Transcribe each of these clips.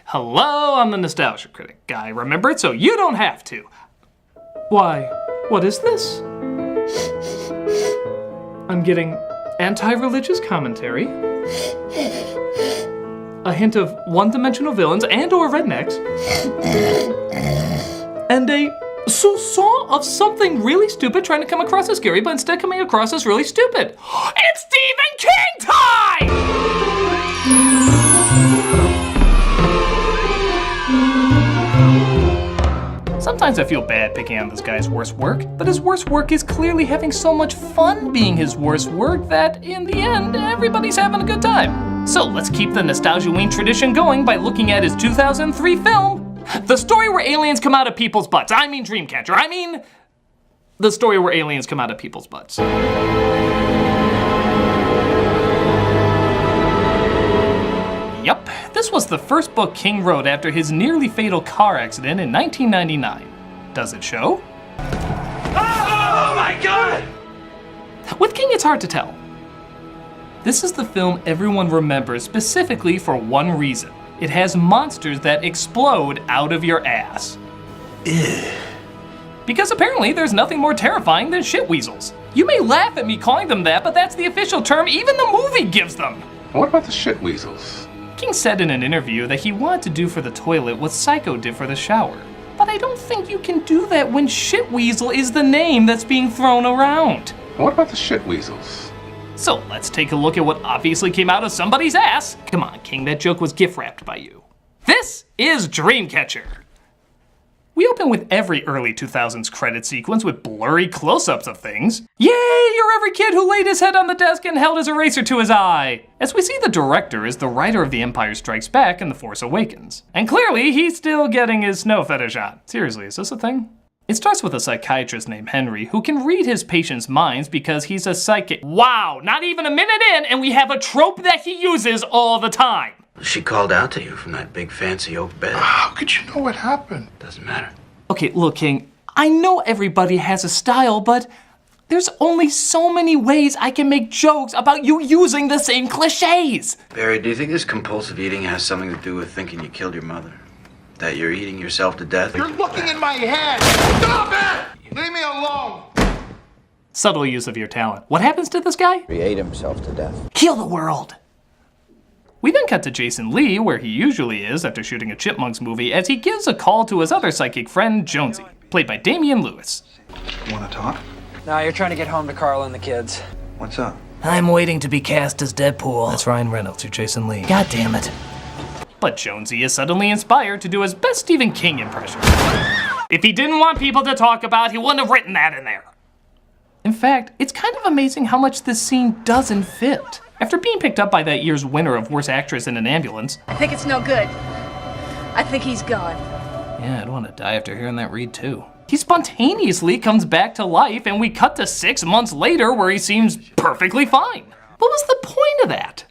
Hello, I'm the Nostalgia Critic. I remember it so you don't have to. Why, what is this? I'm getting anti-religious commentary, a hint of one-dimensional villains and or rednecks, and a soupçon of something really stupid trying to come across as scary, but instead coming across as really stupid. It's Stephen King time! Sometimes I feel bad picking on this guy's worst work, but his worst work is clearly having so much fun being his worst work that, in the end, everybody's having a good time. So let's keep the Nostalgia-ween tradition going by looking at his 2003 film, the story where aliens come out of people's butts. I mean Dreamcatcher. I mean the story where aliens come out of people's butts. Yup, this was the first book King wrote after his nearly fatal car accident in 1999. Does it show? Oh my God! With King, it's hard to tell. This is the film everyone remembers specifically for one reason. It has monsters that explode out of your ass. Ew. Because apparently there's nothing more terrifying than shit weasels. You may laugh at me calling them that, but that's the official term even the movie gives them. What about the shit weasels? King said in an interview that he wanted to do for the toilet what Psycho did for the shower. But I don't think you can do that when shit weasel is the name that's being thrown around. What about the shit weasels? So let's take a look at what obviously came out of somebody's ass. Come on, King, that joke was gift wrapped by you. This is Dreamcatcher. We open with every early 2000s credit sequence with blurry close-ups of things. Yay, you're every kid who laid his head on the desk and held his eraser to his eye. As we see, the director is the writer of The Empire Strikes Back and The Force Awakens. And clearly, he's still getting his snow fetish on. Seriously, is this a thing? It starts with a psychiatrist named Henry who can read his patients' minds because he's a psychic. Wow, not even a minute in and we have a trope that he uses all the time. She called out to you from that big fancy oak bed. How could you know what happened? Doesn't matter. Okay, look, King, I know everybody has a style, but there's only so many ways I can make jokes about you using the same cliches. Barry, do you think this compulsive eating has something to do with thinking you killed your mother? That you're eating yourself to death? You're looking in my head! Stop it! Leave me alone! Subtle use of your talent. What happens to this guy? He ate himself to death. Heal the world. We then cut to Jason Lee, where he usually is after shooting a Chipmunks movie, as he gives a call to his other psychic friend, Jonesy, played by Damian Lewis. Want to talk? No, you're trying to get home to Carl and the kids. What's up? I'm waiting to be cast as Deadpool. That's Ryan Reynolds, you're Jason Lee. God damn it. But Jonesy is suddenly inspired to do his best Stephen King impression. If he didn't want people to talk about, he wouldn't have written that in there. In fact, it's kind of amazing how much this scene doesn't fit. After being picked up by that year's winner of Worst Actress in an ambulance. I think it's no good. I think he's gone. Yeah, I'd want to die after hearing that read too. He spontaneously comes back to life and we cut to 6 months later where he seems perfectly fine. What was the point of that?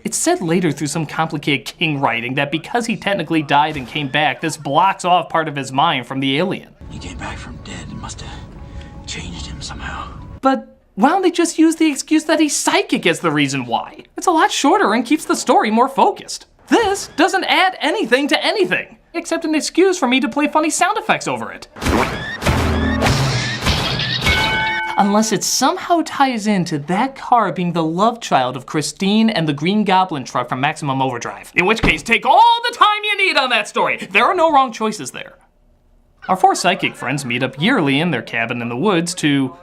It's said later through some complicated King writing that because he technically died and came back, this blocks off part of his mind from the alien. He came back from dead. It must have changed him somehow. But why don't they just use the excuse that he's psychic as the reason why? It's a lot shorter and keeps the story more focused. This doesn't add anything to anything, except an excuse for me to play funny sound effects over it. Unless it somehow ties into that car being the love child of Christine and the Green Goblin truck from Maximum Overdrive. In which case, take all the time you need on that story. There are no wrong choices there. Our 4 psychic friends meet up yearly in their cabin in the woods to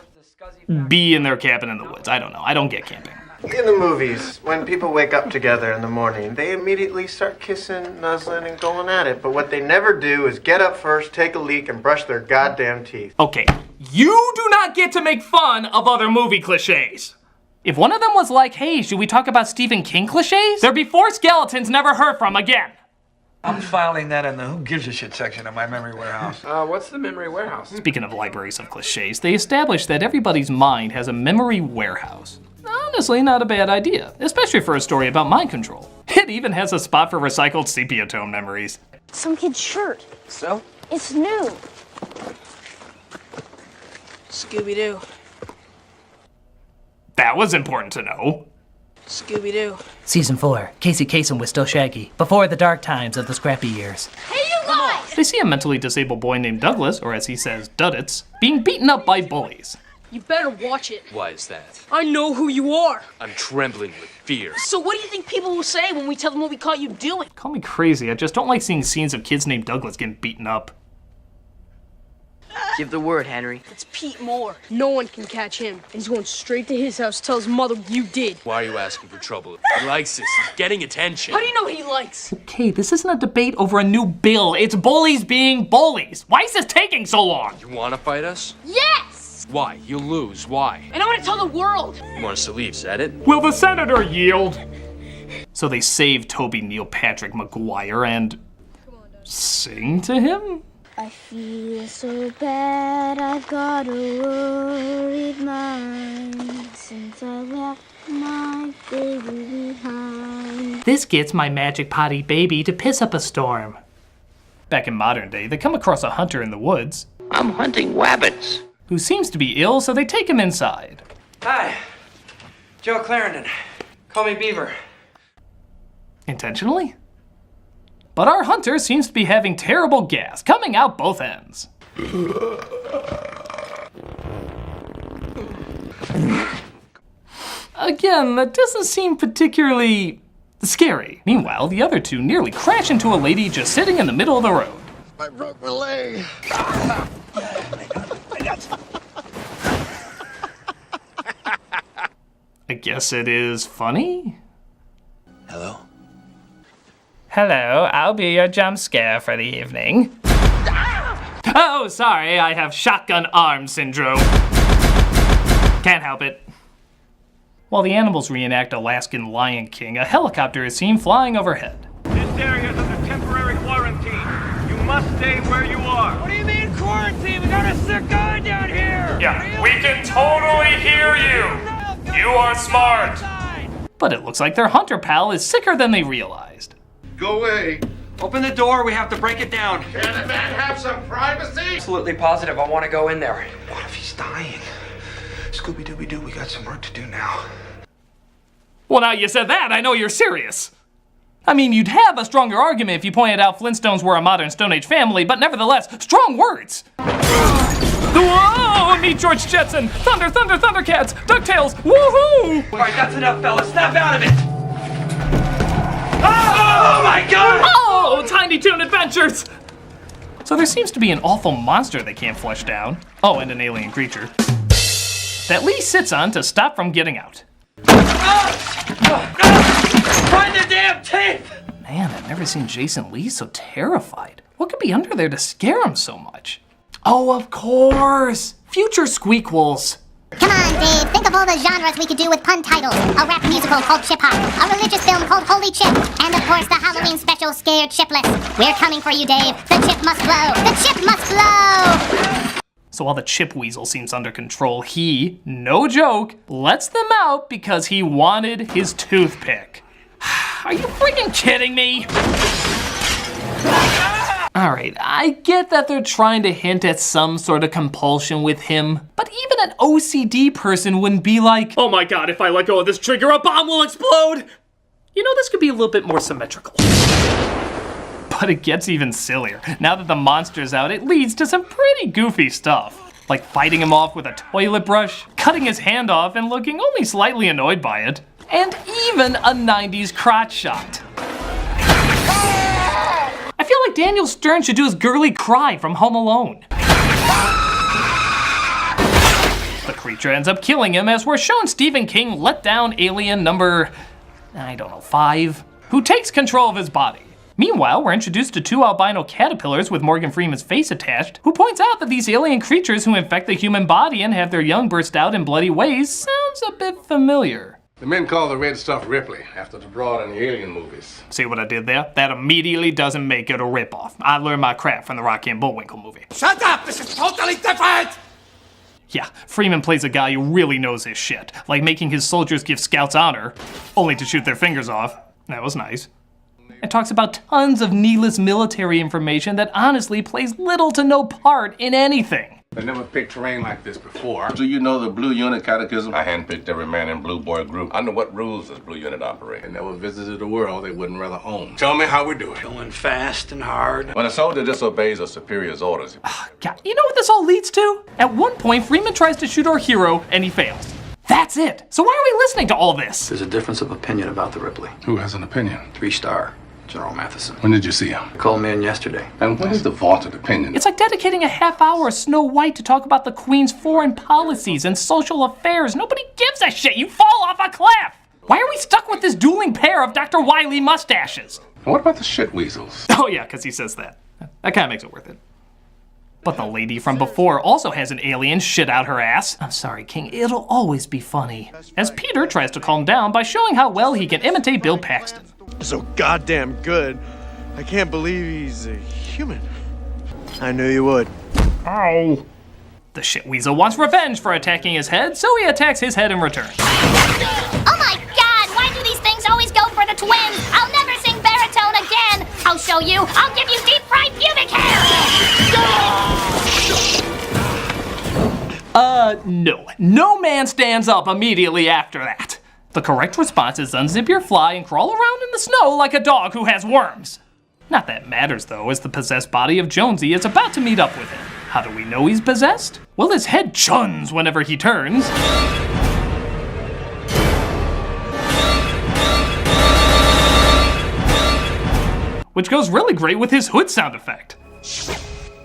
be in their cabin in the woods. I don't know. I don't get camping. In the movies, when people wake up together in the morning, they immediately start kissing, nuzzling, and going at it. But what they never do is get up first, take a leak, and brush their goddamn teeth. Okay, you do not get to make fun of other movie cliches. If one of them was like, hey, should we talk about Stephen King cliches? There'd be 4 skeletons never heard from again. I'm filing that in the who gives a shit section of my memory warehouse. What's the memory warehouse? Speaking of libraries of cliches, they established that everybody's mind has a memory warehouse. Honestly, not a bad idea, especially for a story about mind control. It even has a spot for recycled sepia tone memories. Some kid's shirt. So? It's new. Scooby-Doo. That was important to know. Scooby-Doo. Season 4, Casey Kasem was still Shaggy, before the dark times of the scrappy years. Hey, you guys! They see a mentally disabled boy named Douglas, or as he says, Duddits, being beaten up by bullies. You better watch it. Why is that? I know who you are. I'm trembling with fear. So what do you think people will say when we tell them what we caught you doing? Call me crazy, I just don't like seeing scenes of kids named Douglas getting beaten up. Give the word, Henry. It's Pete Moore. No one can catch him. And he's going straight to his house to tell his mother what you did. Why are you asking for trouble? He likes this. He's getting attention. How do you know what he likes? Okay, this isn't a debate over a new bill. It's bullies being bullies. Why is this taking so long? You want to fight us? Yes! Why? You'll lose. Why? And I want to tell the world. You want us to leave, is that it? Will the senator yield? So they save Toby Neil Patrick Maguire and sing to him? I feel so bad, I've got a worried mind since I left my baby behind. This gets my magic potty baby to piss up a storm. Back in modern day, they come across a hunter in the woods. I'm hunting wabbits. Who seems to be ill, so they take him inside. Hi. Joe Clarendon. Call me Beaver. Intentionally? But our hunter seems to be having terrible gas, coming out both ends. Again, that doesn't seem particularly scary. Meanwhile, the other two nearly crash into a lady just sitting in the middle of the road. I broke my leg. I guess it is funny? Hello? Hello, I'll be your jump scare for the evening. Oh, sorry, I have shotgun arm syndrome. Can't help it. While the animals reenact Alaskan Lion King, a helicopter is seen flying overhead. This area is under temporary quarantine. You must stay where you are. What do you mean quarantine? We got a sick guy down here. Yeah, we can totally hear you. You are smart. But it looks like their hunter pal is sicker than they realized. Go away. Open the door. We have to break it down. Can a man have some privacy? Absolutely positive. I want to go in there. What if he's dying? Scooby-Dooby-Doo, we got some work to do now. Well, now you said that, I know you're serious. I mean, you'd have a stronger argument if you pointed out Flintstones were a modern Stone Age family, but nevertheless, strong words. Whoa! Meet George Jetson! Thunder, Thunder, Thundercats! DuckTales! Woohoo! All right, that's enough, fellas. Snap out of it. Oh my God! Oh, Tiny Toon Adventures! So there seems to be an awful monster they can't flush down. Oh, and an alien creature. That Lee sits on to stop from getting out. Find the damn tape! Man, I've never seen Jason Lee so terrified. What could be under there to scare him so much? Oh, of course! Future Squeakquels. Come on, Dave. Think of all the genres we could do with pun titles. A rap musical called Chip Hop. A religious film called Holy Chip. And of course, the Halloween special Scared Chipless. We're coming for you, Dave. The chip must blow. The chip must blow! So while the chip weasel seems under control, he, no joke, lets them out because he wanted his toothpick. Are you freaking kidding me? Alright, I get that they're trying to hint at some sort of compulsion with him, but even an OCD person wouldn't be like, oh my god, if I let go of this trigger, a bomb will explode! You know, this could be a little bit more symmetrical. But it gets even sillier. Now that the monster's out, it leads to some pretty goofy stuff. Like fighting him off with a toilet brush, cutting his hand off and looking only slightly annoyed by it, and even a 90s crotch shot. I feel like Daniel Stern should do his girly cry from Home Alone. The creature ends up killing him as we're shown Stephen King let down alien number, 5, who takes control of his body. Meanwhile, we're introduced to 2 albino caterpillars with Morgan Freeman's face attached, who points out that these alien creatures who infect the human body and have their young burst out in bloody ways sounds a bit familiar. The men call the red stuff Ripley, after the broad in the Alien movies. See what I did there? That immediately doesn't make it a ripoff. I learned my crap from the Rocky and Bullwinkle movie. Shut up! This is totally different! Yeah, Freeman plays a guy who really knows his shit, like making his soldiers give scouts honor, only to shoot their fingers off. That was nice. And talks about tons of needless military information that honestly plays little to no part in anything. They never picked terrain like this before. Do you know the Blue Unit Catechism? I handpicked every man in Blue Boy Group. Under what rules does Blue Unit operate? They never visited a world they wouldn't rather own. Tell me how we're doing. Going fast and hard. When a soldier disobeys a superior's orders. God, you know what this all leads to? At one point, Freeman tries to shoot our hero, and he fails. That's it. So why are we listening to all this? There's a difference of opinion about the Ripley. Who has an opinion? 3-star. General Matheson. When did you see him? He called me in yesterday. And what is the vaunted opinion? It's like dedicating a half hour of Snow White to talk about the Queen's foreign policies and social affairs. Nobody gives a shit. You fall off a cliff. Why are we stuck with this dueling pair of Dr. Wily mustaches? And what about the shit weasels? Oh yeah, because he says that. That kind of makes it worth it. But the lady from before also has an alien shit out her ass. I'm sorry, King, it'll always be funny. As Peter tries to calm down by showing how well he can imitate Bill Paxton. So goddamn good. I can't believe he's a human. I knew you would. Ow. The shit weasel wants revenge for attacking his head, so he attacks his head in return. Oh my god, why do these things always go for the twins? I'll never sing baritone again. I'll show you. I'll give you deep fried pubic hair. No. No man stands up immediately after that. The correct response is unzip your fly and crawl around in the snow like a dog who has worms. Not that matters though, as the possessed body of Jonesy is about to meet up with him. How do we know he's possessed? Well, his head chuns whenever he turns. Which goes really great with his hood sound effect.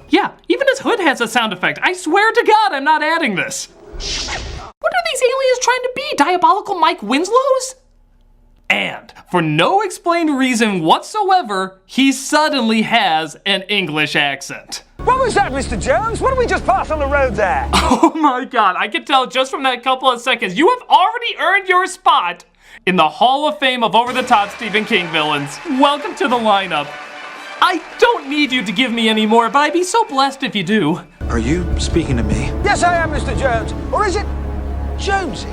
Yeah, even his hood has a sound effect. I swear to God, I'm not adding this. What are these aliens trying to be? Diabolical Mike Winslows? And, for no explained reason whatsoever, he suddenly has an English accent. What was that, Mr. Jones? What did we just pass on the road there? Oh my God, I can tell just from that couple of seconds, you have already earned your spot in the Hall of Fame of over-the-top Stephen King villains. Welcome to the lineup. I don't need you to give me any more, but I'd be so blessed if you do. Are you speaking to me? Yes, I am, Mr. Jones. Or is it Jonesy?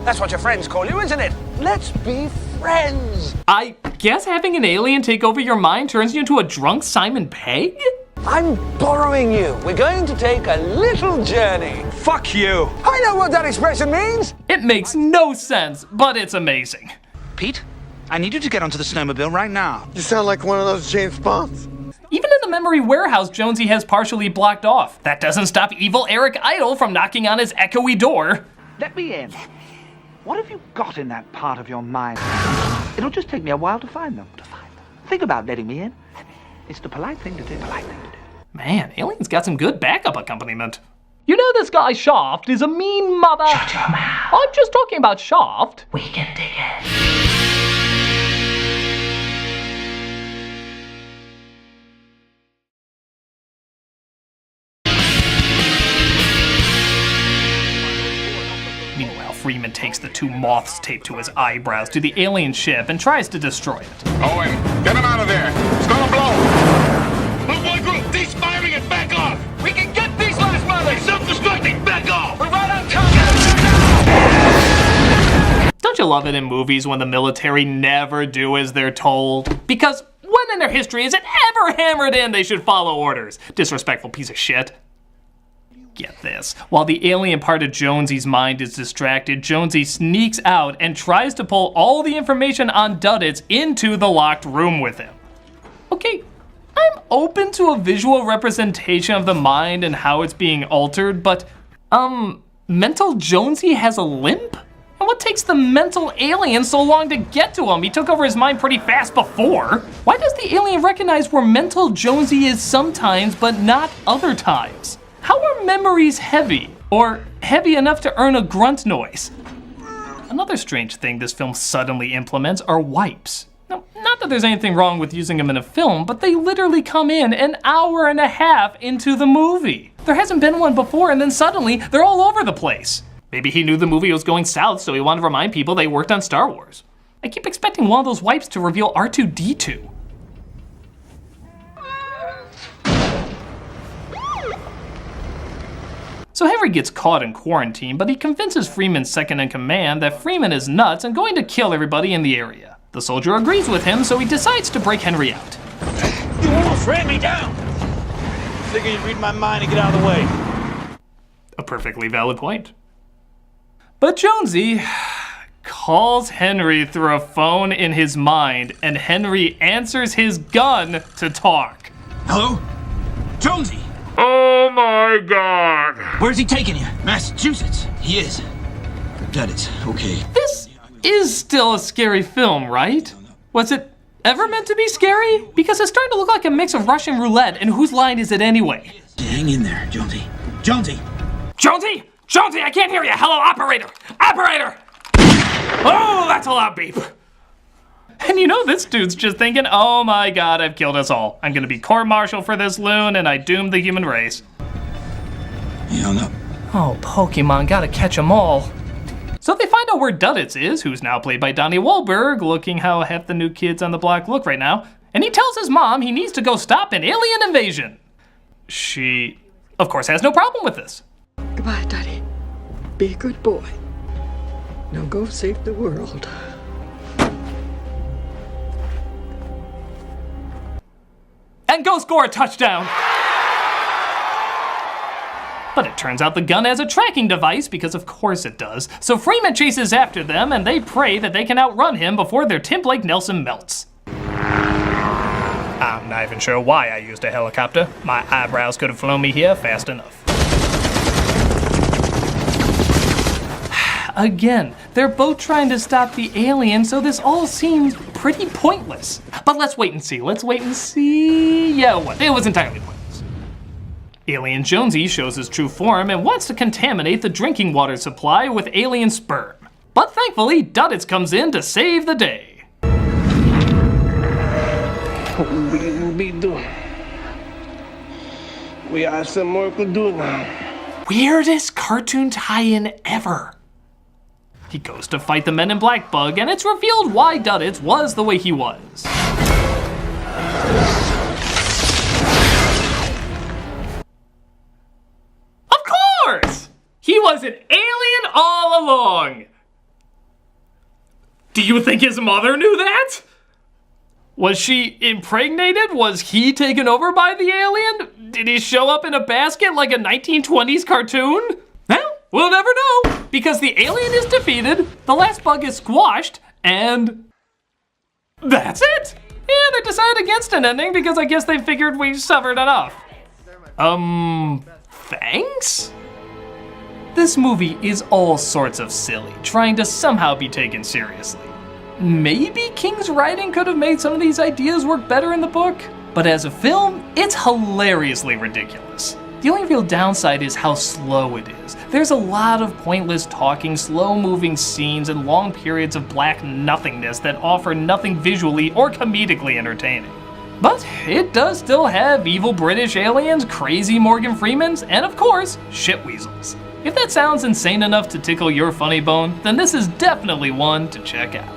That's what your friends call you, isn't it? Let's be friends. I guess having an alien take over your mind turns you into a drunk Simon Pegg? I'm borrowing you. We're going to take a little journey. Fuck you. I know what that expression means. It makes no sense, but it's amazing. Pete, I need you to get onto the snowmobile right now. You sound like one of those James Bonds. Even in the memory warehouse, Jonesy has partially blocked off. That doesn't stop evil Eric Idle from knocking on his echoey door. Let me in. What have you got in that part of your mind? It'll just take me a while to find them. Think about letting me in. It's the polite thing to do. Man, Alien's got some good backup accompaniment. You know this guy Shaft is a mean mother. Shut your mouth. I'm just talking about Shaft. We can dig it. Meanwhile, Freeman takes the two moths taped to his eyebrows to the alien ship and tries to destroy it. Owen, get him out of there. It's gonna blow. Blue Boy Group, cease firing and back off. We can get these last mothers. Self-destructing, back off. We're right on top of it. Don't you love it in movies when the military never do as they're told? Because when in their history is it ever hammered in they should follow orders? Disrespectful piece of shit. Get this. While the alien part of Jonesy's mind is distracted, Jonesy sneaks out and tries to pull all the information on Duddits into the locked room with him. Okay, I'm open to a visual representation of the mind and how it's being altered, but, mental Jonesy has a limp? And what takes the mental alien so long to get to him? He took over his mind pretty fast before. Why does the alien recognize where mental Jonesy is sometimes, but not other times? How are memories heavy, or heavy enough to earn a grunt noise? Another strange thing this film suddenly implements are wipes. Now, not that there's anything wrong with using them in a film, but they literally come in an hour and a half into the movie. There hasn't been one before, and then suddenly they're all over the place. Maybe he knew the movie was going south, so he wanted to remind people they worked on Star Wars. I keep expecting one of those wipes to reveal R2-D2. So Henry gets caught in quarantine, but he convinces Freeman's second-in-command that Freeman is nuts and going to kill everybody in the area. The soldier agrees with him, so he decides to break Henry out. You almost ran me down. Figure you'd read my mind and get out of the way. A perfectly valid point. But Jonesy calls Henry through a phone in his mind, and Henry answers his gun to talk. Hello? Jonesy! Oh my God! Where's he taking you? Massachusetts. He is. It's okay. This is still a scary film, right? Was it ever meant to be scary? Because it's starting to look like a mix of Russian roulette, and whose line is it anyway? Hang in there, Jonesy. Jonesy! Jonesy! Jonesy, I can't hear you! Hello, operator! Operator! Oh, that's a loud beep. And you know this dude's just thinking, oh my God, I've killed us all. I'm gonna be court-martial for this loon, and I doomed the human race. He hung up. Oh, Pokemon, gotta catch 'em all. So they find out where Duddits is, who's now played by Donnie Wahlberg, looking how half the new kids on the block look right now, and he tells his mom he needs to go stop an alien invasion. She, of course, has no problem with this. Goodbye, Daddy. Be a good boy. Now go save the world. And go score a touchdown! But it turns out the gun has a tracking device, because of course it does. So Freeman chases after them, and they pray that they can outrun him before their Tim Blake Nelson melts. I'm not even sure why I used a helicopter. My eyebrows could have flown me here fast enough. Again, they're both trying to stop the alien, so this all seems pretty pointless. But let's wait and see. Yeah, what? It was entirely pointless. Alien Jonesy shows his true form and wants to contaminate the drinking water supply with alien sperm. But thankfully, Duddits comes in to save the day. We have some work to do now. Weirdest cartoon tie-in ever. He goes to fight the Men in Black bug, and it's revealed why Duddits was the way he was. Of course! He was an alien all along! Do you think his mother knew that? Was she impregnated? Was he taken over by the alien? Did he show up in a basket like a 1920s cartoon? Well, we'll never know, because the alien is defeated, the last bug is squashed, and that's it. Yeah, they decided against an ending because I guess they figured we suffered enough. Thanks? This movie is all sorts of silly, trying to somehow be taken seriously. Maybe King's writing could have made some of these ideas work better in the book, but as a film, it's hilariously ridiculous. The only real downside is how slow it is. There's a lot of pointless talking, slow-moving scenes, and long periods of black nothingness that offer nothing visually or comedically entertaining. But it does still have evil British aliens, crazy Morgan Freemans, and of course, shitweasels. If that sounds insane enough to tickle your funny bone, then this is definitely one to check out.